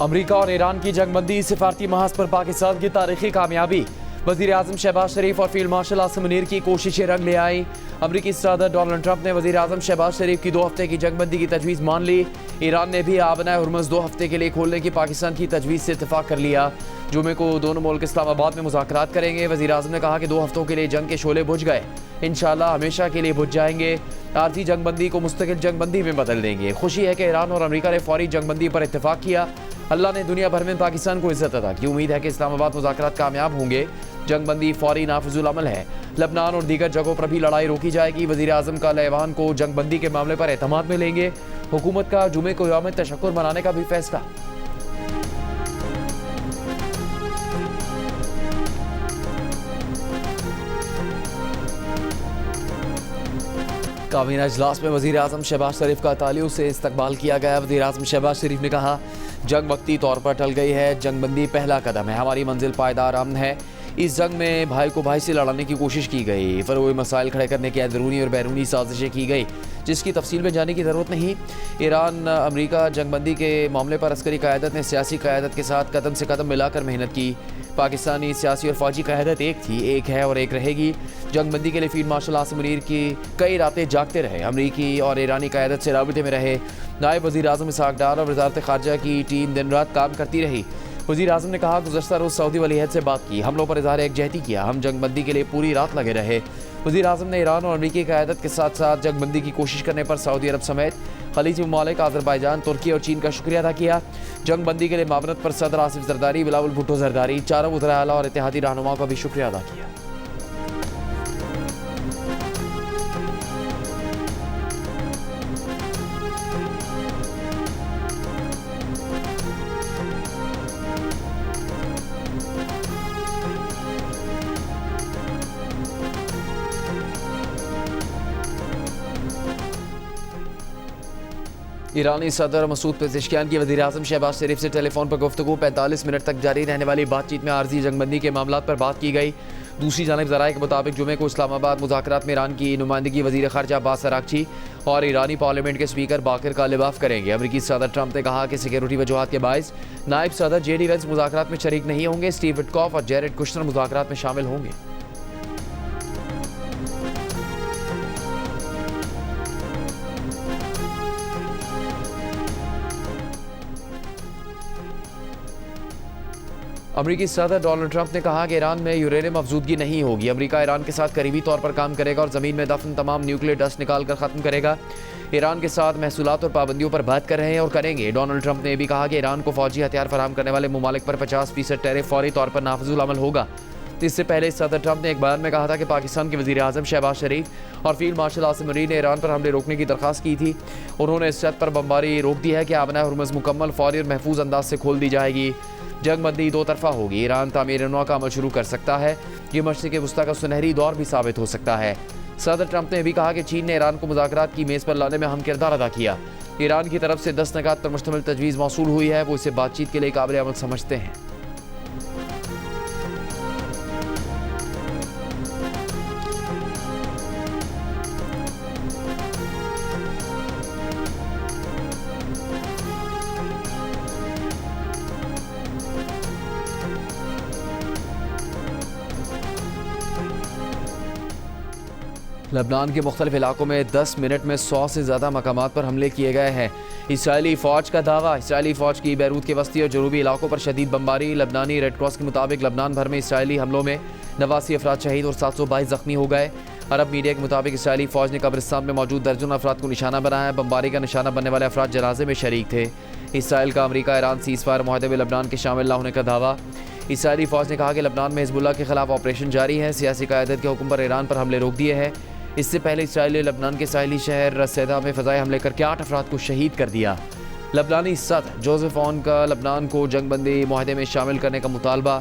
अमरीका और ईरान की जंगबंदी सिफारती महाज पर पाकिस्तान की तारीखी कामयाबी। वज़ीर आज़म शहबाज शरीफ और फील्ड मार्शल आसिम मुनीर की कोशिशें रंग ले आई। अमरीकी सदर डोनाल्ड ट्रंप ने वज़ीर आज़म शहबाज शरीफ की 2 हफ्ते की जंगबंदी की तजवीज़ मान ली। ईरान ने भी आबना हुर्मुज़ 2 हफ्ते के लिए खोलने की पाकिस्तान की तजवीज़ से इत्तेफाक कर लिया। जुमे को दोनों मुल्क इस्लामाबाद में मुज़ाकरात करेंगे। वज़ीर आज़म ने कहा कि 2 हफ्तों के लिए जंग के शोले बुझ गए, इंशाअल्लाह हमेशा के लिए बुझ जाएंगे। आरजी जंगबंदी को मुस्तकिल जंगबंदी में बदल देंगे। खुशी है कि ईरान और अमरीका ने फौरी जंगबंदी पर इत्तेफाक किया। अल्लाह ने दुनिया भर में पाकिस्तान को इज्जत अता की। उम्मीद है कि इस्लामाबाद मुज़ाकरात कामयाब होंगे। जंगबंदी फौरी नाफिजुल अमल है। लबनान और दीगर जगहों पर भी लड़ाई रोकी जाएगी। वज़ीर आज़म का ऐवान को जंगबंदी के मामले पर एतमाद में लेंगे। हुकूमत का जुमे को यौम तशक्कुर मनाने का भी फैसला। काबीना इजलास में वज़ीर आज़म शहबाज शरीफ का तालियों से इस्तकबाल किया गया। वज़ीर आज़म शहबाज शरीफ ने कहा, जंग वक्ती तौर पर टल गई है। जंगबंदी पहला कदम है। हमारी मंजिल पायदार अमन है। इस जंग में भाई को भाई से लड़ाने की कोशिश की गई। फरोई मसाइल खड़े करने की अंदरूनी और बैरूनी साजिशें की गई, जिसकी तफसील में जाने की ज़रूरत नहीं। ईरान अमरीका जंगबंदी के मामले पर अस्करी क़यादत ने सियासी क़यादत के साथ कदम से कदम मिलाकर मेहनत की। पाकिस्तानी सियासी और फ़ौजी क़यादत एक थी, एक है और एक रहेगी। जंगबंदी के लिए फील्ड मार्शल आसिम मुनीर की कई रातें जागते रहे। अमरीकी और ईरानी क़यादत से राबिते में रहे। नायब वज़ीर आज़म इसहाक़ डार और वज़ारत ख़ारजा की टीम दिन रात काम करती रही। वज़ीर आज़म ने कहा, गुज़श्ता रोज़ सऊदी वली अहद से बात की, हमलों पर इज़हार एकजहती किया। हम जंगबंदी के लिए पूरी रात लगे रहे। वज़ीर आज़म ने ईरान और अमरीकी क़यादत के साथ साथ जंगबंदी की कोशिश करने पर सऊदी अरब समेत खलीजी ममालिक, अज़रबैजान, तुर्की और चीन का शुक्रिया अदा किया। जंगबंदी के लिए मावनत पर सदर आसिफ ज़रदारी, बिलावल भुट्टो ज़रदारी, चारों वज़राए आला और इत्तेहादी रहनुमाओं का भी शुक्रिया अदा किया। ईरानी सदर मसूद पेज़ेश्कियान की वज़ीर आज़म शहबाज शरीफ से टेलीफोन पर गुफ्तगू। 45 मिनट तक जारी रहने वाली बातचीत में आर्जी जंगबंदी के मामलात पर बात की गई। दूसरी जानिब ज़राए के मुताबिक जुमे को इस्लामाबाद मुज़ाकरात में ईरान की नुमाइंदगी वज़ीर ख़ारजा अब्बास अराग़ची और ईरानी पार्लियामेंट के स्पीकर बाकिर कालिबाफ करेंगे। अमरीकी सदर ट्रंप ने कहा कि सिक्योरिटी वजूहात के बायस नायब सदर JD वेंस मुज़ाकरात में शरीक नहीं होंगे। स्टीव विटकॉफ और जेरेड कुशनर मुज़ाकरात में शामिल होंगे। अमरीकी सदर डोनाल्ड ट्रंप ने कहा कि ईरान में यूरेनियम अफजूदगी नहीं होगी। अमरीका ईरान के साथ करीबी तौर पर काम करेगा और ज़मीन में दफन तमाम न्यूक्लियर डस्ट निकाल कर ख़त्म करेगा। ईरान के साथ महसूलात और पाबंदियों पर बात कर रहे हैं और करेंगे। डोनाल्ड ट्रंप ने भी कहा कि ईरान को फौजी हथियार फराहम करने वाले ममालिक पर 50% टैरिफ फौरी तौर पर नाफिजुल अमल होगा। इससे पहले सदर ट्रंप ने एक बयान में कहा था कि पाकिस्तान के वज़ीर आज़म शहबाज शरीफ और फील्ड मार्शल आसिम मुनीर ने ईरान पर हमले रोकने की दरख्वास्त की थी। उन्होंने इस शर्त पर बमबारी रोक दी है कि आबना हुर्मुज़ मुकम्मल, फौरी और महफूज अंदाज से खोल दी जाएगी। जंगबंदी 2 तरफ़ा होगी। ईरान तामीर नौ का अमल शुरू कर सकता है। ये मशरिक़ वस्ता का सुनहरी दौर भी साबित हो सकता है। सदर ट्रंप ने भी कहा कि चीन ने ईरान को मुज़ाकरात की मेज़ पर लाने में अहम किरदार अदा किया। ईरान की तरफ से 10 निकात पर मुश्तमिल तजवीज़ मौसूल हुई है। वो इसे बातचीत के लिए काबिल अमल समझते हैं। लबनान के मुख्तलिफ इलाकों में 10 मिनट में 100 से ज़्यादा मकामात पर हमले किए गए हैं। इसराइली फ़ौज का दावा। इसराइली फ़ौज की बैरूत के वस्ती और जनूबी इलाकों पर शदीद बमबारी। लबनानी रेड क्रॉस के मुताबिक लबनान भर में इसराइली हमलों में 89 अफराद शहीद और 722 ज़ख्मी हो गए। अरब मीडिया के मुताबिक इसराइली फ़ौज ने कब्रिस्तान में मौजूद दर्जन अफराद को निशाना बनाया है। बमबारी का निशाना बनने वाले अफराद जनाजे में शरीक थे। इसराइल का अमरीका ईरान सीज़ फायर मुआहदे में लबनान के शामिल न होने का दावा। इसराइली फ़ौज ने कहा कि लबनान में हिज़्बुल्लाह के खिलाफ ऑपरेशन जारी है। सियासी क़यादत के हुक्म पर ईरान पर हमले रोक दिए हैं। इससे पहले इसराइल ने लबनान के साहिली शहर रसैदा में फ़ज़ाई हमले करके 8 अफराद को शहीद कर दिया। लबनानी सदर जोसेफ ऑन का लबनान को जंगबंदी मुआहदे में शामिल करने का मुतालबा।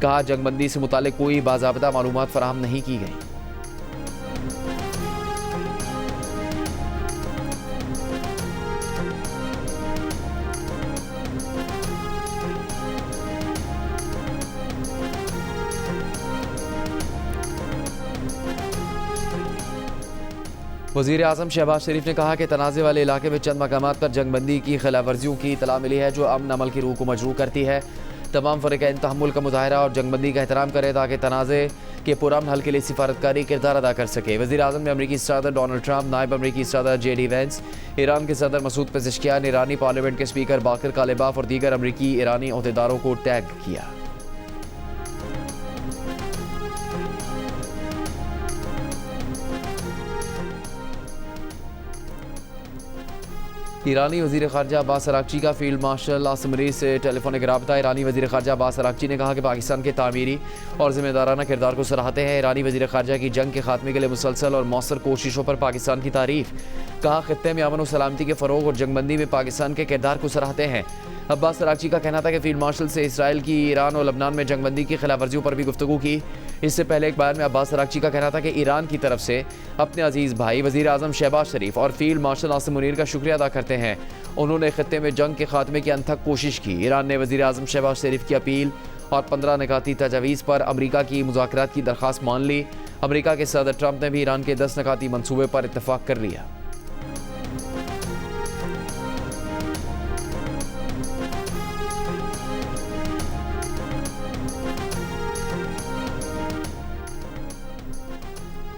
कहा, जंगबंदी से मुतालिक कोई बाज़ाब्ता मालूमात फराहम नहीं की गई। वज़ीर आज़म शहबाज शरीफ ने कहा कि तनाज़े वाले इलाके में चंद मकामात पर जंगबंदी की खिलाफवर्जियों की इतला मिली है जो अमन अमल की रूह को मजरूह करती है। तमाम फ़रीक़ैन तहम्मुल का मुज़ाहरा और जंगबंदी का एहतराम करें ताकि तनाज़े के पुरअमन हल के लिए सिफारतकारी किरदार अदा कर सके। वज़ीर आज़म ने अमरीकी सदर डोनाल्ड ट्रंप, नायब अमरीकी सदर JD वैंस, ईरान के सदर मसूद पेज़ेश्कियान, ईरानी पार्लियामेंट के स्पीकर बाकर कालिबाफ और दीगर अमरीकी ईरानी ओहदेदारों को टैग किया। ईरानी वज़ीर ख़ारजा अब्बास अराग़ची का फील्ड मार्शल आसिम मुनीर से टेलीफोनिक रब्ता। ईरानी वज़ीर ख़ारजा अब्बास अराग़ची ने कहा कि पाकिस्तान के तामीरी और ज़िम्मेदाराना किरदार को सराहते हैं। ईरानी वज़ीर ख़ारजा की जंग के खात्मे के लिए मुसलसल और मौसर कोशिशों पर पाकिस्तान की तारीफ़। कहा खित्ते में अमन और सलामती के फ़रोग़ और जंगबंदी में पाकिस्तान के किरदार को सराहते हैं। अब्बास अराग़ची का कहना था कि फील्ड मार्शल से इसराइल की ईरान और लबनान में जंगबंदी की खिलाफवर्जियों पर भी गुफ्तगू की। इससे पहले एक बयान में अब्बास अराग़ची का कहना था कि ईरान की तरफ से अपने अजीज़ भाई वज़ीर आज़म शहबाज शरीफ और फील्ड मार्शल आसिम मुनीर का शुक्रिया अदा करते हैं। उन्होंने खित्ते में जंग के खात्मे की अनथक कोशिश की। ईरान ने वज़ीर आज़म शहबाज शरीफ की अपील और 15 निकाती तजावीज़ पर अमरीका की मुज़ाकरात की दरख्वास्त मान ली। अमरीका के सदर ट्रंप ने भी ईरान के 10 निकाती मनसूबे पर इत्तफ़ाक़ कर लिया।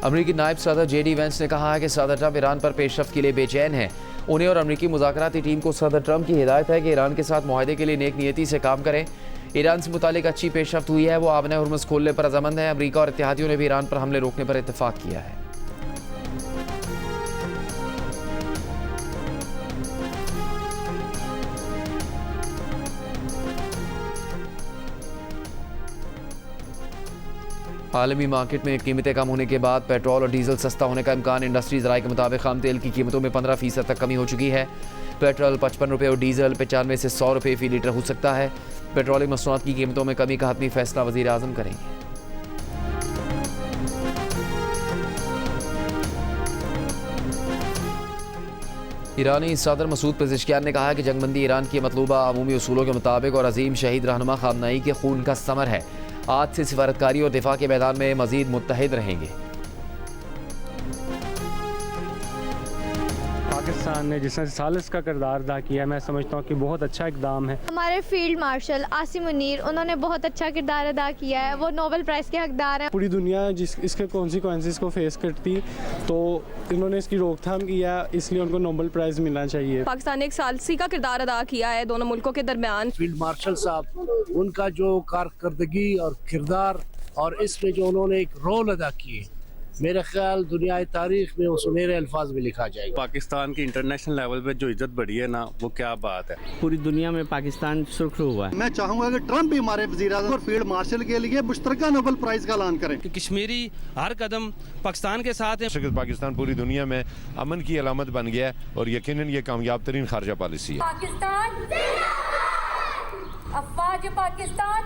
अमरीकी नायब सदर JD वैंस ने कहा है कि सदर ट्रंप ईरान पर पेशरफ्त के लिए बेचैन हैं। उन्हें और अमरीकी मुज़ाकराती टीम को सदर ट्रंप की हिदायत है कि ईरान के साथ मुआहदे के लिए नेक नियति से काम करें। ईरान से मुतालिक अच्छी पेशरफ्त हुई है, वो आबने हुर्मुज़ खोलने पर रज़ामंद है। अमरीका और इत्तेहादियों ने भी ईरान पर हमले रोकने पर इत्तफ़ाक़ किया है। आलमी मार्केट में कीमतें कम होने के बाद पेट्रोल और डीजल सस्ता होने का इम्कान। इंडस्ट्रीज राय के मुताबिक खाम तेल की कीमतों में 15% तक कमी हो चुकी है। पेट्रोल 55 रुपये और डीजल 95 से 100 रुपये फ़ी लीटर हो सकता है। पेट्रोलियम मसनूआत की कीमतों में कमी का हतमी फैसला वज़ीर आज़म करेंगे। ईरानी सदर मसूद पेज़ेश्कियान ने कहा कि जंगबंदी ईरान की मतलूबा अमूमी उसूलों के मुताबिक और अजीम शहीद रहनुमा ख़ामनई के खून का समर है। आज से सिफारतकारी और दिफा के मैदान में मजीद मुत्तहिद रहेंगे। पाकिस्तान ने जिस तरह सालिस का किरदार अदा किया, मैं समझता हूँ कि बहुत अच्छा इकदाम है। हमारे फील्ड मार्शल आसिम मुनीर, उन्होंने बहुत अच्छा किरदार अदा किया है। वो नोबेल प्राइज़ के हकदार हैं। पूरी दुनिया इसके कॉन्सिक्वेंसेस को फेस करती, तो इन्होंने इसकी रोकथाम किया, इसलिए उनको नोबेल प्राइज़ मिलना चाहिए। पाकिस्तान ने एक सालसी का किरदार अदा किया है दोनों मुल्कों के दरमियान। फील्ड मार्शल साहब, उनका जो कारकर्दगी और किरदार और इसमें जो उन्होंने एक रोल अदा किए, मेरा ख्याल दुनिया तारीख में वो सुनहरे अल्फाज में लिखा जाएगा। पाकिस्तान की इंटरनेशनल लेवल पे जो इज्जत बढ़ी है ना, वो क्या बात है। पूरी दुनिया में पाकिस्तान सुर्खरू हुआ है। मैं चाहूँगा कि ट्रंप भी हमारे वज़ीर आज़म और फील्ड मार्शल के लिए मुश्तरका नोबेल प्राइज़ का ऐलान करें। कि कश्मीरी हर कदम पाकिस्तान के साथ है। पाकिस्तान पूरी दुनिया में अमन की अलामत बन गया है और यकीनन ये कामयाब तरीन खारजा पॉलिसी है। पाकिस्तान अफवाज पाकिस्तान।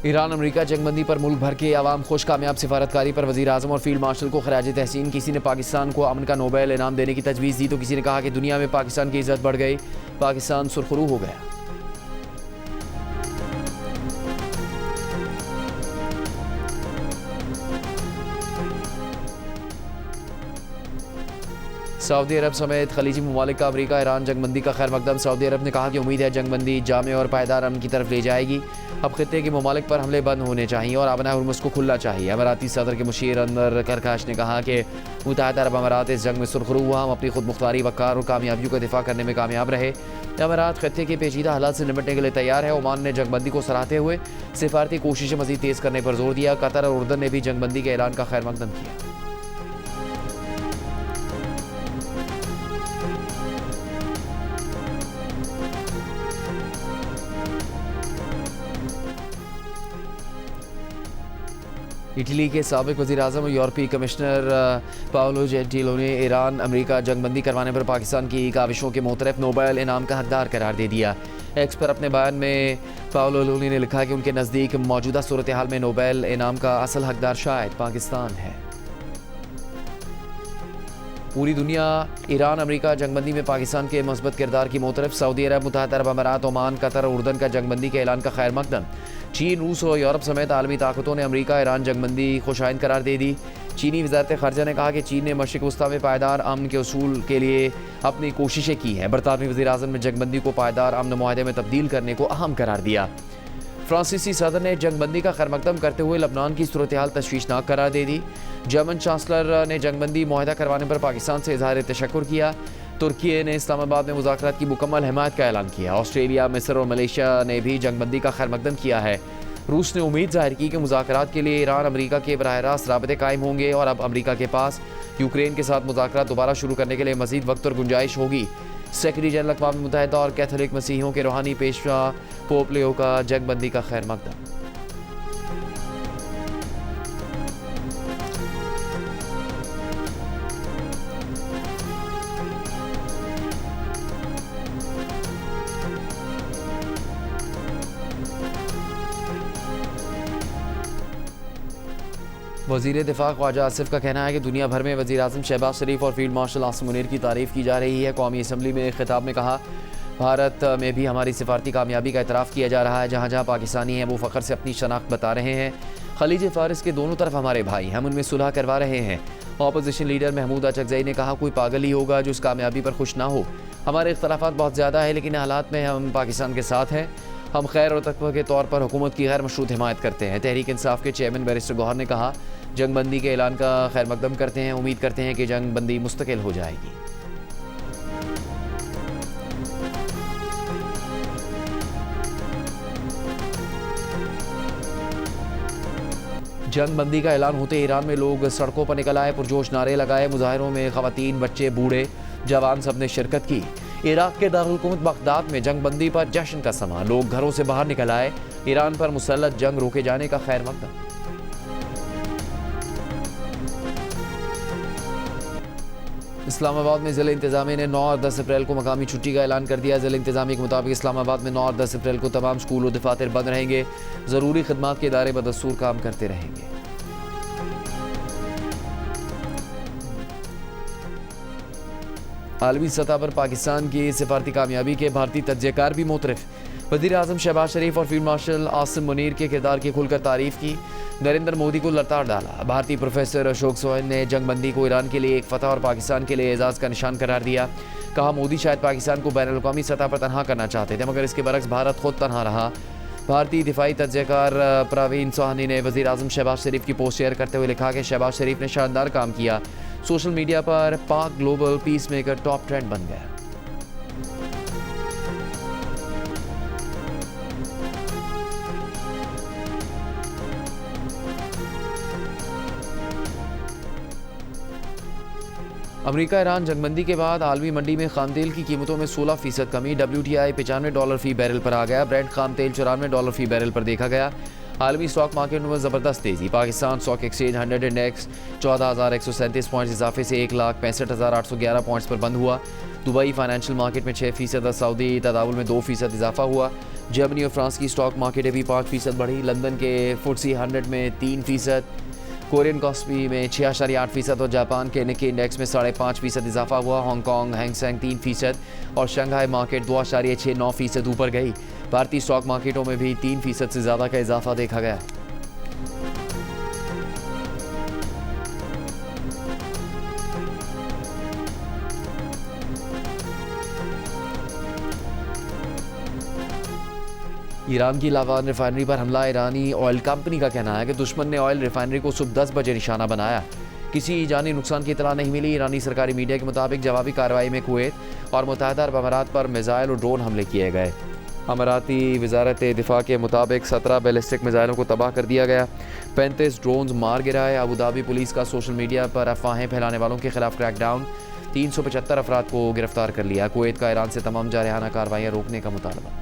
ईरान अमरीका जंगबंदी पर मुल्क भर के अवाम खुश। कामयाब सिफारतकारी पर वज़ीर आज़म और फील्ड मार्शल को खराज तहसीन। किसी ने पाकिस्तान को अमन का नोबेल इनाम देने की तजवीज़ दी तो किसी ने कहा कि दुनिया में पाकिस्तान की इज्जत बढ़ गई, पाकिस्तान सुरखरू हो गया। सऊदी अरब समेत खलीजी ममालिक का अमरीका ईरान जंगबंदी का खैर मकदम। सऊदी अरब ने कहा कि उम्मीद है जंगबंदी जामे और पायदार अमन की तरफ ले जाएगी। अब खित्ते के ममालिक पर हमले बंद होने चाहिए और आबना हुर्मुज़ को खुलना चाहिए। अमाराती सदर के मुशीर अनवर करकाश ने कहा कि मुत्तहिदा अरब अमारात इस जंग में सुरखरू हुआ। हम अपनी खुद मुख्तारी, वक़ार और कामयाबियों का दिफा करने में कामयाब रहे। अमारात खित्ते के पेचीदा हालात से निपटने के लिए तैयार है। ओमान ने जंगबंदी को सराहते हुए सिफारती कोशिशें मज़ीद तेज़ करने पर जोर दिया। कतर और उर्दन ने भी जंगबंदी के ऐलान का खैर मकदम किया। इटली के साबिक वज़ीर आज़म और यूरोपीय कमिश्नर पाओलो जेंटिलोनी ने ईरान अमरीका जंगबंदी करवाने पर पाकिस्तान की काविशों के मोतरफ नोबेल इनाम का हकदार करार दे दिया। एक्स पर अपने बयान में पाओलो लूनी ने लिखा कि उनके नज़दीक मौजूदा सूरत हाल में नोबेल इनाम का असल हकदार शायद पाकिस्तान है। पूरी दुनिया ईरान अमरीका जंगबंदी में पाकिस्तान के मस्बत किरदार की मोतरफ। सऊदी अरब, मुत्तहिदा अरब अमारात, ओमान, कतर और उर्दन का जंगबंदी के ऐलान का खैर मकदम। चीन, रूस और यूरोप समेत आलमी ताकतों ने अमेरिका ईरान जंगबंदी खुशाइंद करार दे दी। चीनी वज़ारत ख़ारजा ने कहा कि चीन ने मशरिक़ वस्ता में पायदार अमन के उसूल के लिए अपनी कोशिशें की हैं। बरतानवी वज़ीर-ए-आज़म ने जंगबंदी को पायदार अमन मुआहदे में तब्दील करने को अहम करार दिया। फ्रांसीसी सदर ने जंगबंदी का खैरमकदम करते हुए लबनान की सूरत हाल तशवीशनाक करार दे दी। जर्मन चांसलर ने जंगबंदी मुआहदा करवाने पर पाकिस्तान से इजहार तशक्कुर किया। तुर्की ने इस्लामाबाद में मुज़ाकरात की मुकम्मल हिमायत का ऐलान किया। ऑस्ट्रेलिया, मिस्र और मलेशिया ने भी जंगबंदी का खैरमकदम किया है। रूस ने उम्मीद जाहिर की कि मुज़ाकरात के लिए ईरान अमेरिका के बराह रास्त राबते कायम होंगे और अब अमेरिका के पास यूक्रेन के साथ मुज़ाकरात दोबारा शुरू करने के लिए मज़ीद वक्त और गुंजाइश होगी। सेक्रेटरी जनरल अक़वाम मुत्तहिदा और कैथोलिक मसीहियों के रूहानी पेशवा पोप लियो का जंगबंदी का खैर मकदम। वज़ीर दिफा ख्वाजा आसिफ का कहना है कि दुनिया भर में वज़ीर आज़म शहबाज शरीफ और फील्ड मार्शल आसिम मुनीर की तारीफ़ की जा रही है। कौमी असम्बली में एक खिताब में कहा, भारत में भी हमारी सिफारती कामयाबी का एतराफ़ किया जा रहा है। जहाँ जहाँ पाकिस्तानी हैं वो फ़ख्र से अपनी शनाख्त बता रहे हैं। खलीज फ़ारिस के दोनों तरफ हमारे भाई, हम उनमें सुलह करवा रहे हैं। अपोजिशन लीडर महमूद अचकज़ई ने कहा, कोई पागल ही होगा जो इस कामयाबी पर खुश ना हो। हमारे इख्तलाफात बहुत ज़्यादा है, लेकिन हालात में हम पाकिस्तान के साथ हैं। हम खैर और तकवा के तौर पर हुकूमत की गैर मशरूत हिमायत करते हैं। तहरीक इंसाफ के चेयरमैन बैरिस्टर गौहर ने कहा, जंगबंदी के ऐलान का खैर मकदम करते हैं। उम्मीद करते हैं कि जंगबंदी मुस्तकिल हो जाएगी। जंगबंदी का ऐलान होते ईरान में लोग सड़कों पर निकल आए, पुरजोश नारे लगाए। मुजाहिरों में खवातीन, बच्चे, बूढ़े, जवान सब ने शिरकत की। इराक के दारुल हुकूमत बगदाद में जंगबंदी पर जश्न का समा, लोग घरों से बाहर निकल आए। ईरान पर मुसल्लत जंग रोके जाने का खैर मकदम। इस्लामाबाद में ज़िला इंतज़ामिया ने 9 और 10 अप्रैल को मकामी छुट्टी का ऐलान कर दिया। ज़िला इंतज़ामिया के मुताबिक इस्लामाबाद में 9 और 10 अप्रैल को तमाम स्कूल और दफातर बंद रहेंगे। ज़रूरी खदमात के इदारे बदस्तूर काम करते रहेंगे। आलमी सतह पर पाकिस्तान की सिफारती कामयाबी के भारतीय तज्ज़ियाकार भी मोतरफ। वज़ीर आज़म शहबाज शरीफ और फील्ड मार्शल आसिम मुनीर के किरदार की खुलकर तारीफ़ की। नरेंद्र मोदी को लताड़ डाला। भारतीय प्रोफेसर अशोक सोहेल ने जंगबंदी को ईरान के लिए एक फ़तह और पाकिस्तान के लिए एजाज़ का निशान करार दिया। कहा, मोदी शायद पाकिस्तान को बैनुल अक़वामी सतह पर तनहा करना चाहते थे, मगर इसके बरक्स भारत खुद तनहा रहा। भारतीय दिफाई तज्ज़ियाकार प्रवीण सोहानी ने वज़ीर आज़म शहबाज शरीफ की पोस्ट शेयर करते हुए लिखा कि शहबाज शरीफ ने शानदार काम किया। सोशल मीडिया पर पाक global peace maker top trend बन गया। अमेरिका ईरान जंगबंदी के बाद आलमी मंडी में खाम तेल की कीमतों में 16% कमी। WTI $95 फी बैरल पर आ गया। ब्रेंट खाम तेल $94 फी बैरल पर देखा गया। आलमी स्टॉक मार्केट में ज़बरदस्त तेज़ी। Pakistan stock exchange 100 index 14,137 points इजाफे से 1,65,811 पॉइंट्स पर बंद हुआ। दुबई फाइनेंशियल मार्केट में 6% और सऊदी तदावुल में 2% इजाफा हुआ। जर्मनी और फ्रांस की स्टॉक मार्केटें भी 5% बढ़ी। लंदन के FTSE 100 में 3%, कोरियन कॉस्पी में 6.8% और जापान के निक्की इंडेक्स में 5.5% इजाफा हुआ। हांगकांग हैंगसेंग 3% और शंघाई मार्केट 2.69% ऊपर गई। भारतीय स्टॉक मार्केटों में भी 3% से ज़्यादा का इजाफा देखा गया। ईरान की लावान रिफाइनरी पर हमला। ईरानी ऑयल कंपनी का कहना है कि दुश्मन ने ऑयल रिफाइनरी को सुबह 10 बजे निशाना बनाया। किसी जानी नुकसान की इतला नहीं मिली। ईरानी सरकारी मीडिया के मुताबिक जवाबी कार्रवाई में कुवैत और मुत्तहिदा अरब अमारात पर मिसाइल और ड्रोन हमले किए गए। अमाराती वजारत दिफा के मुताबिक 17 बैलिस्टिक मिसाइलों को तबाह कर दिया गया। 35 ड्रोन्स मार गिराए। अबू धाबी पुलिस का सोशल मीडिया पर अफवाहें फैलाने वालों के खिलाफ क्रैकडाउन। 375 अफराद को गिरफ्तार कर लिया। कुवैत का ईरान से तमाम जारहाना कार्रवाइयाँ रोकने का मुतालबा।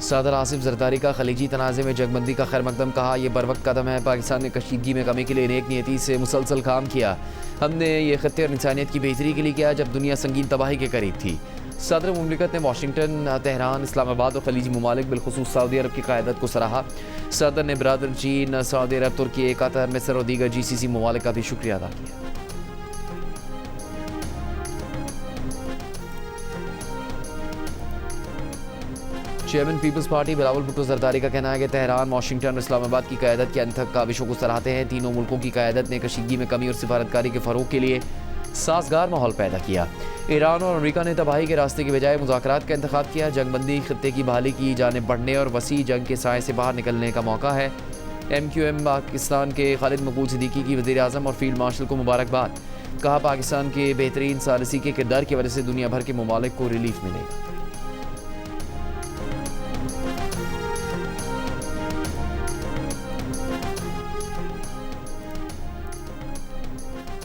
सदर आसिफ जरदारी का खलीजी तनाज़े में जंगबंदी का खैर मकदम। कहा, यह बर वक्त कदम है। पाकिस्तान ने कशीदगी में कमी के लिए नेक नियति से मुसलसल काम किया। हमने ये खत्ते और इंसानियत की बेहतरी के लिए किया जब दुनिया संगीन तबाही के करीब थी। सदर मुमलिकत ने वाशिंगटन, तेहरान, इस्लामाबाद और खलीजी ममालिक बिलखुसूस सऊदी अरब की क़यादत को सराहा। सदर ने बरादर चीन, सऊदी अरब, तुर्की, कतर, मिस्र और दीगर GCC ममालिक का भी शुक्रिया अदा किया। चेयरमैन पीपल्स पार्टी बिलावल भुट्टो जरदारी का कहना है कि तेहरान, वाशिंगटन और इस्लामाबाद की क़यादत के अंत तक काविशों को सराहते हैं। तीनों मुल्कों की क़यादत ने कशीदगी में कमी और सिफारतकारी के फ़रोग़ के लिए साजगार माहौल पैदा किया। ईरान और अमेरिका ने तबाही के रास्ते के बजाय मुज़ाकरात का इंतखाब किया। जंगबंदी खित्ते की बहाली की जानिब बढ़ने और वसी जंग के साए से बाहर निकलने का मौका है। MQM पाकिस्तान के खालिद मकबूल सिद्दीकी की वज़ीर आज़म और फील्ड मार्शल को मुबारकबाद। कहा, पाकिस्तान के बेहतरीन सालिसी के किरदार की वजह से दुनिया भर के ममालिक को रिलीफ मिलेगा।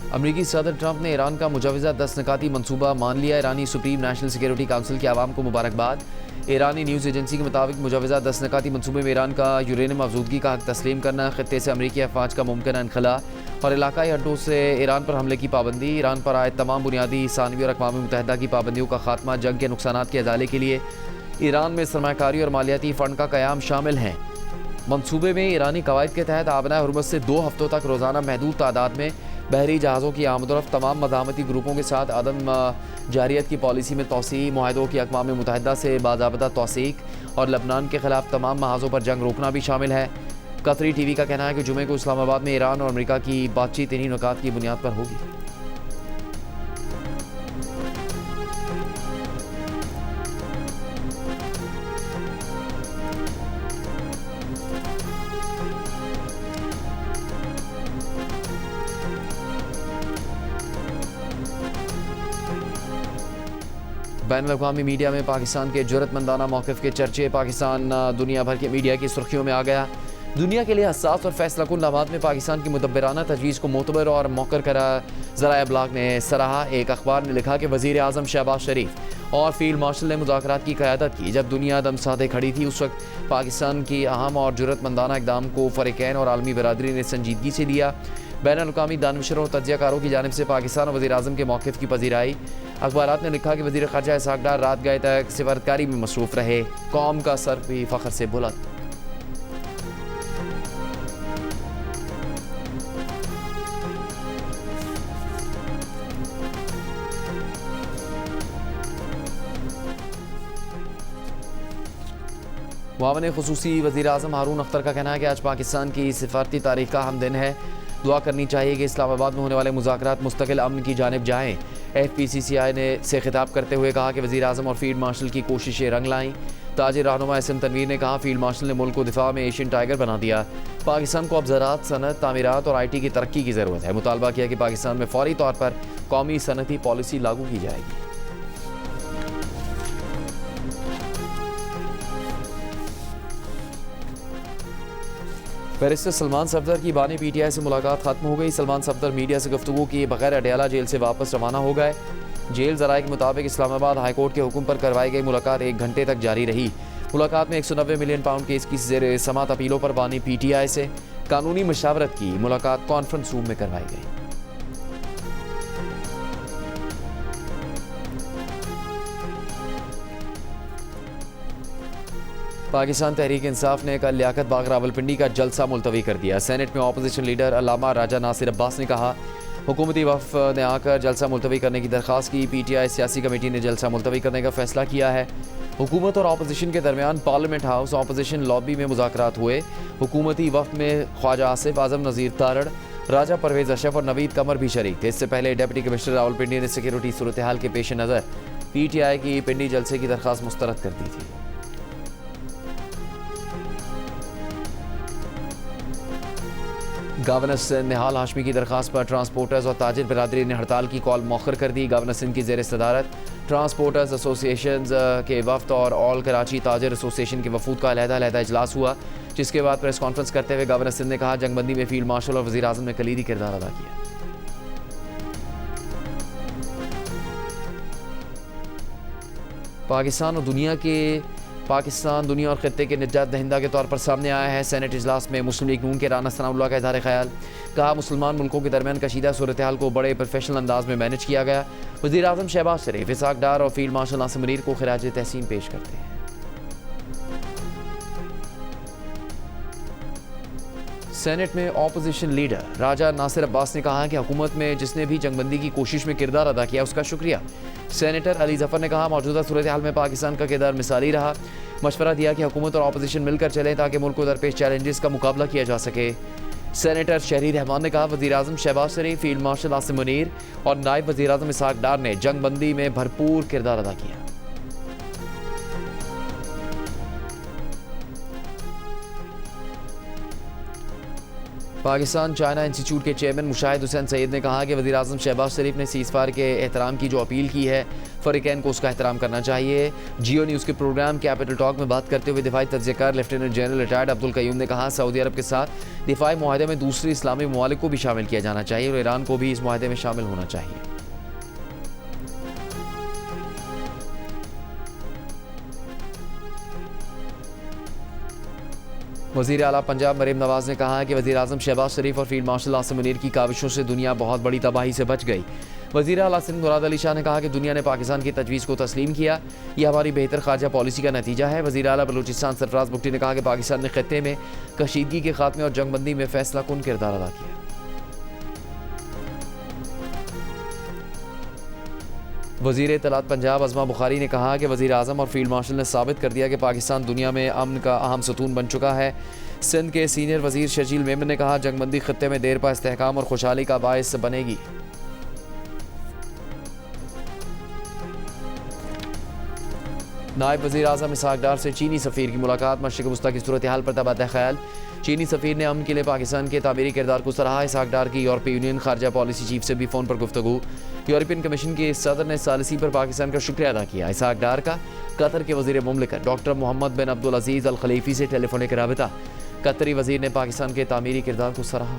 अमरीकी सदर ट्रंप ने ईरान का मुजवज़ा 10 निकाती मनसूबा मान लिया। ईरानी सुप्रीम नेशनल सिक्योरिटी काउंसिल के आवाम को मुबारकबाद। ईरानी न्यूज़ एजेंसी के मुताबिक मुजवज़ा 10 निकाती मनसूबे में ईरान का यूरेनियम अफजूदगी का हक तस्लीम करना, खित्ते से अमरीकी अफवाज का मुमकिन इनखला और इलाकाई अड्डों से ईरान पर हमले की पाबंदी, ईरान पर आए तमाम बुनियादी सानवी और अक़वाम मुत्तहिदा की पाबंदियों का खात्मा, जंग के नुकसानात के अजाले के लिए ईरान में सरमायाकारी और मालियाती फ़ंड का क़याम शामिल हैं। मनसूबे में ईरानी कवायद के तहत आबना हुर्मत से 2 हफ्तों तक रोज़ाना महदूद तादाद में बहरी जहाज़ों की आमदोरफ्त, तमाम मज़ामती ग्रुपों के साथ अदम जारियत की पॉलिसी में तोसी, मुआहदों की अक़वाम मुत्तहिदा से बाज़ाबता तौसीक और लबनान के ख़िलाफ़ तमाम महाज़ों पर जंग रोकना भी शामिल है। कतरी TV का कहना है कि जुमे को इस्लामाबाद में ईरान और अमेरिका की बातचीत इन्हीं नुकात की बुनियाद पर होगी। बैनुल-अक़वामी मीडिया में पाकिस्तान के जुर्रतमंदाना मौक़िफ़ के चर्चे। पाकिस्तान दुनिया भर के मीडिया की सुर्खियों में आ गया। दुनिया के लिए हसास और फैसलाकुन लम्हात में पाकिस्तान की मुदब्बिराना तजवीज़ को मोतबर और मौकर करा ज़राए इब्लाग ने सराहा। एक अखबार ने लिखा कि वज़ीर आज़म शहबाज शरीफ और फील्ड मार्शल ने मुज़ाकरात की क़यादत की। जब दुनिया दम साधे खड़ी थी उस वक्त पाकिस्तान की अहम और जुर्रतमंदाना इक़दाम को फ़रीक़ैन और आलमी बरादरी ने संजीदगी से लिया। बैनुल-अक़वामी दानिशरों और तज्ज़ियाकारों की जानिब से पाकिस्तान और वज़ीर आज़म के मौक़िफ़ की पज़ीराई। अखबारात ने लिखा कि वज़ीर ख़ारजा इसहाक़ डार रात गए तक सिफारतकारी में मसरूफ़ रहे। कौम का सर भी फ़ख्र से बुलंद। मुआविन ख़ुसूसी वज़ीर आज़म हारून अख्तर का कहना है कि आज पाकिस्तान की सिफारती तारीख़ का अहम दिन है। दुआ करनी चाहिए कि इस्लामाबाद में होने वाले मुज़ाकरात मुस्तकिल अमन की जानिब जाएँ। FPCCI ने से खिताब करते हुए कहा कि वज़ीर आज़म और फील्ड मार्शल की कोशिशें रंग लाईं। ताजिर रहनुमा SM तनवीर ने कहा, फील्ड मार्शल ने मुल्क को दिफा में एशियन टाइगर बना दिया। पाकिस्तान को अब ज़राअत, सनत, तामीरात और IT की तरक्की की ज़रूरत है। मुतालबा किया कि पाकिस्तान में फ़ौरी तौर पर कौमी सनती पॉलिसी लागू की जाएगी। बैरिस्टर सलमान सफदर की बानी PTI से मुलाकात खत्म हो गई। सलमान सफदर मीडिया से गुफ्तगू किए बगैर अडयाला जेल से वापस रवाना हो गए। जेल ज़राए के मुताबिक इस्लामाबाद हाई कोर्ट के हुक्म पर करवाई गई मुलाकात 1 घंटे तक जारी रही। मुलाकात में 190 मिलियन पाउंड केस की ज़ेर समात अपीलों पर बानी PTI से कानूनी मशावरत की। मुलाकात कॉन्फ्रेंस रूम में करवाई गई। पाकिस्तान तहरीक इंसाफ ने कल लियाकत बाग रावलपिंडी का जलसा मुलतवी कर दिया। सेनेट में अपोजिशन लीडर अल्लामा राजा नासिर अब्बास ने कहा, हुकूमती वफ़ ने आकर जलसा मुलतवी करने की दरख्वास्त की। PTI सियासी कमेटी ने जलसा मुलतवी करने का फैसला किया है। हुकूमत और अपोजिशन के दरमियान पार्लियामेंट हाउस अपोजिशन लॉबी में मुज़ाकरात हुए। हुकूमती वफ़द में ख्वाजा आसिफ आज़म, नज़ीर तारड़, राजा परवेज़ अशरफ और नवीद कमर भी शरीक थे। इससे पहले डिप्टी कमिश्नर रावलपिंडी ने सिक्योरिटी सूरत हाल के पेश नज़र PTI की पिंडी जलसे की दरख्वास्त मुस्तरद कर दी थी। गवर्नर सिंध निहाल हाशमी की दरख्वास्त पर ट्रांसपोर्टर्स और ताजिर बिरादरी ने हड़ताल की कॉल मौखर कर दी। गवर्नर सिंध की ज़ेर सदारत ट्रांसपोर्टर्स एसोसिएशन के वफ़द और ऑल कराची ताजिर एसोसिएशन के वफूद का अलहदा इजलास हुआ, जिसके बाद प्रेस कॉन्फ्रेंस करते हुए गवर्नर सिंध ने कहा, जंगबंदी में फील्ड मार्शल और वज़ीर आज़म ने कलीदी किरदार अदा किया। पाकिस्तान दुनिया और खित्ते के निजात दहिंदा के तौर पर सामने आया है। सेनेट इजलास में मुस्लिम लीग नून के राना सनाउल्लाह का इज़हार ख्याल। कहा, मुसलमान मुल्कों के दरमियान कशीदा सूरत हाल को बड़े प्रोफेशनल अंदाज में मैनेज किया गया। वज़ीर आज़म शहबाज शरीफ इसाक डार और फील्ड मार्शल नासिर मुनीर को खिराज तहसीन पेश करते हैं। सेनेट में ऑपोजिशन लीडर राजा नासिर अब्बास ने कहा कि हुकूमत में जिसने भी जंगबंदी की कोशिश में किरदार अदा किया उसका शुक्रिया। सेनेटर अली जफर ने कहा मौजूदा सूरत हाल में पाकिस्तान का किरदार मिसाली रहा। मशवरा दिया कि हुकूमत और ऑपोजिशन मिलकर चलें ताकि मुल्क को दरपेश चैलेंजेस का मुकाबला किया जा सके। सेनेटर शहरी रहमान ने कहा वज़ीर आज़म शहबाज शरीफ, फील्ड मार्शल नासिर मुनीर और नायब वज़ीर आज़म इसाक डार ने जंगबंदी में भरपूर किरदार अदा किया। पाकिस्तान चाइना इंस्टीट्यूट के चेयरमैन मुशाहिद हुसैन सैयद ने कहा कि वज़ीर आज़म शहबाज शरीफ ने सीज़फायर के एहतराम की जो अपील की है, फ़रीक़ैन को उसका एहतराम करना चाहिए। जियो न्यूज़ के प्रोग्राम कैपिटल टॉक में बात करते हुए दिफाई तज्ज़ियाकार lieutenant general retired Abdul Qayyum ने कहा सऊदी अरब के साथ दिफाई मुआहदे में दूसरे इस्लामी ममालिक को भी शामिल किया जाना चाहिए और ईरान को भी इस मुआहदे में शामिल होना चाहिए। वज़ीर आला पंजाब मरीम नवाज़ ने कहा कि वज़ीर आज़म शहबाज शरीफ और फील्ड मार्शल नासिर मुनीर की काविशों से दुनिया बहुत बड़ी तबाही से बच गई। वज़ीर आला सिंध मुराद अली शाह ने कहा कि दुनिया ने पाकिस्तान की तजवीज़ को तस्लीम किया, यह हमारी बेहतर खारजा पॉलिसी का नतीजा है। वज़ीर आला बलूचिस्तान सरफराज बुगटी ने कहा कि पाकिस्तान ने खित्ते में कशीदगी के खात्मे और जंगबंदी में फैसला कुन किरदार अदा किया। वज़ीर इत्तलात पंजाब अज़मा बुखारी ने कहा कि वज़ीर आज़म और फील्ड मार्शल ने साबित कर दिया कि पाकिस्तान दुनिया में अमन का अहम सतून बन चुका है। सिंध के सीनियर वज़ीर शर्जील मेमन ने कहा जंगबंदी खित्ते में देर पा इस्तेहकाम और खुशहाली का बायस बनेगी। नायब वज़ीर आज़म इसाक डार से चीनी सफ़ीर की मुलाकात, मशरिक़ वस्ता की सूरत हाल पर तबादला ख्याल। चीनी सफ़ीर ने अमन के लिए पाकिस्तान के तामीरी किरदार को सराहा। इसाक डार की यूरोपीय यूनियन खारजा पॉलिसी चीफ से भी फ़ोन पर गुफ्तगू। यूरोपियन कमीशन के सदर ने सालिसी पर पाकिस्तान का शुक्रिया अदा किया। इसाक डार का कतर के वज़ीर मुमलिकत डॉक्टर मोहम्मद बिन अब्दुल अजीज़ अल खलीफ़ी से टेलीफोनिक राबिता। कतरी वज़ीर ने पाकिस्तान के तामीरी किरदार को सराहा।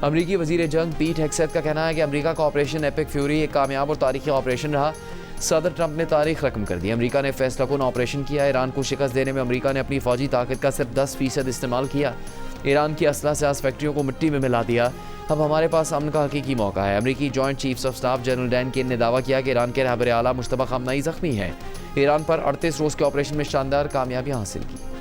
अमरीकी वज़ीर जंग पीट हेग्सेथ का कहना है कि अमरीका का ऑपरेशन एपिक फ्यूरी एक कामयाब और तारीखी ऑपरेशन रहा। सदर ट्रंप ने तारीख रकम कर दी। अमरीका ने फैसला कुन ऑपरेशन किया। ईरान को शिकस्त देने में अमरीका ने अपनी फौजी ताकत का सिर्फ 10% इस्तेमाल किया। ईरान की असला से फैक्ट्रियों को मिट्टी में मिला दिया। अब हमारे पास अमन का हकीकी मौका है। अमरीकी joint chiefs of staff general Dan Caine ने दावा किया कि ईरान के रहबर आला मुश्तबा खमनाई ज़ख्मी है। ईरान पर 38 रोज़ के ऑपरेशन में शानदार कामयाबियाँ हासिल की।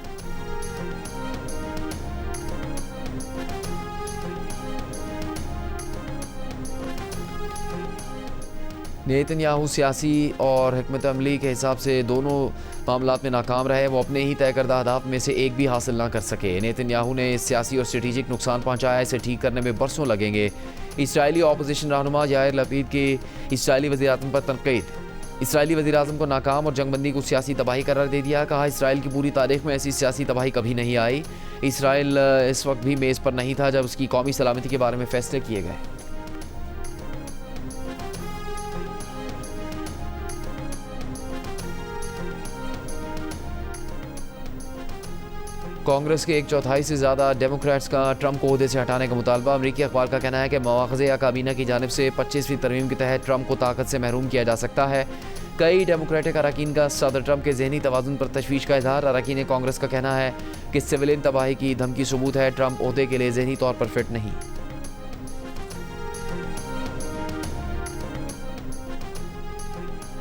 नेतन्याहू सियासी और हिकमत अमली के हिसाब से दोनों मामलात में नाकाम रहे। वो अपने ही तय करदा अहदाफ में से एक भी हासिल ना कर सके। नेतन्याहू ने सियासी और स्ट्रेटेजिक नुकसान पहुंचाया, इसे ठीक करने में बरसों लगेंगे। इसराइली अपोजिशन रहनुमा यायर लपीद की इसराइली वज़ीर-ए-आज़म पर तनकीद। इसराइली वज़ीर-ए-आज़म को नाकाम और जंगबंदी को सियासी तबाही करार दे दिया। कहा इसराइल की पूरी तारीख में ऐसी सियासी तबाही कभी नहीं आई। इसराइल इस वक्त भी मेज़ पर नहीं था जब उसकी कौमी सलामती के बारे में फैसले किए गए। कांग्रेस के 1/4 से ज़्यादा डेमोक्रेट्स का ट्रंप को ओहदे से हटाने का मुतालबा। अमरीकी अखबार का कहना है कि मवाख़ज़े या काबीना की जानिब से 25वीं तरमीम के तहत ट्रंप को ताकत से महरूम किया जा सकता है। कई डेमोक्रेटिक अरकान का सदर ट्रंप के ज़हनी तवाज़ुन पर तशवीश का इजहार। अरकान कांग्रेस का कहना है कि सिविलियन तबाही की धमकी सबूत है, ट्रंप ओहदे के लिए ज़हनी तौर पर फिट नहीं।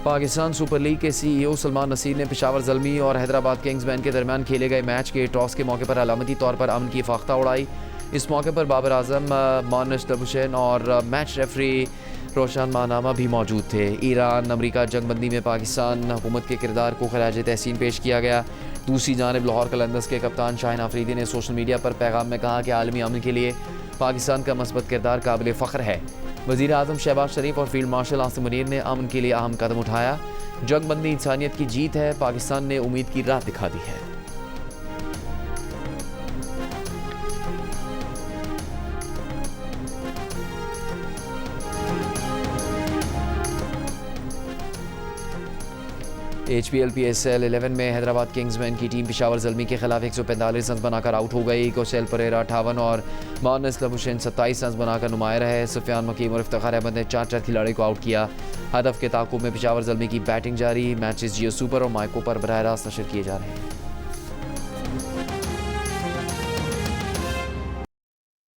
पाकिस्तान सुपर लीग के CEO सलमान नसीर ने पेशावर ज़ल्मी और हैदराबाद किंग्समैन के दरमियान खेले गए मैच के टॉस के मौके पर अलामती तौर पर अमन की फाख्ता उड़ाई। इस मौके पर बाबर आजम, मानस लबुशैन और मैच रेफरी रोशन मानामा भी मौजूद थे। ईरान अमरीका जंगबंदी में पाकिस्तान हुकूमत के किरदार को खराज तहसीन पेश किया गया। दूसरी जानिब लाहौर कलंदर्स के कप्तान शाहीन आफरीदी ने सोशल मीडिया पर पैगाम में कहा कि आलमी अमन के लिए पाकिस्तान का मस्बत किरदार काबिल फ़ख्र है। वज़ीर आज़म शहबाज शरीफ और फील्ड मार्शल नासिर मुनीर ने अमन के लिए अहम कदम उठाया। जंगबंदी इंसानियत की जीत है, पाकिस्तान ने उम्मीद की राह दिखा दी है। HPL PSL 11 में हैदराबाद किंग्समैन की टीम पेशावर ज़ल्मी के खिलाफ 145 रन बनाकर आउट हो गई। कोशेल परेरा 58 और मानस लबुशैन 27 रन बनाकर नुमाया रहे। सुफियान मकीम और इफ्तिखार अहमद ने 4 खिलाड़ी को आउट किया। हदफ के ताक़ुब में पेशावर ज़ल्मी की बैटिंग जारी। मैचेस जियो सुपर और माइको पर बराह रास्त नशर किए जा रहे हैं।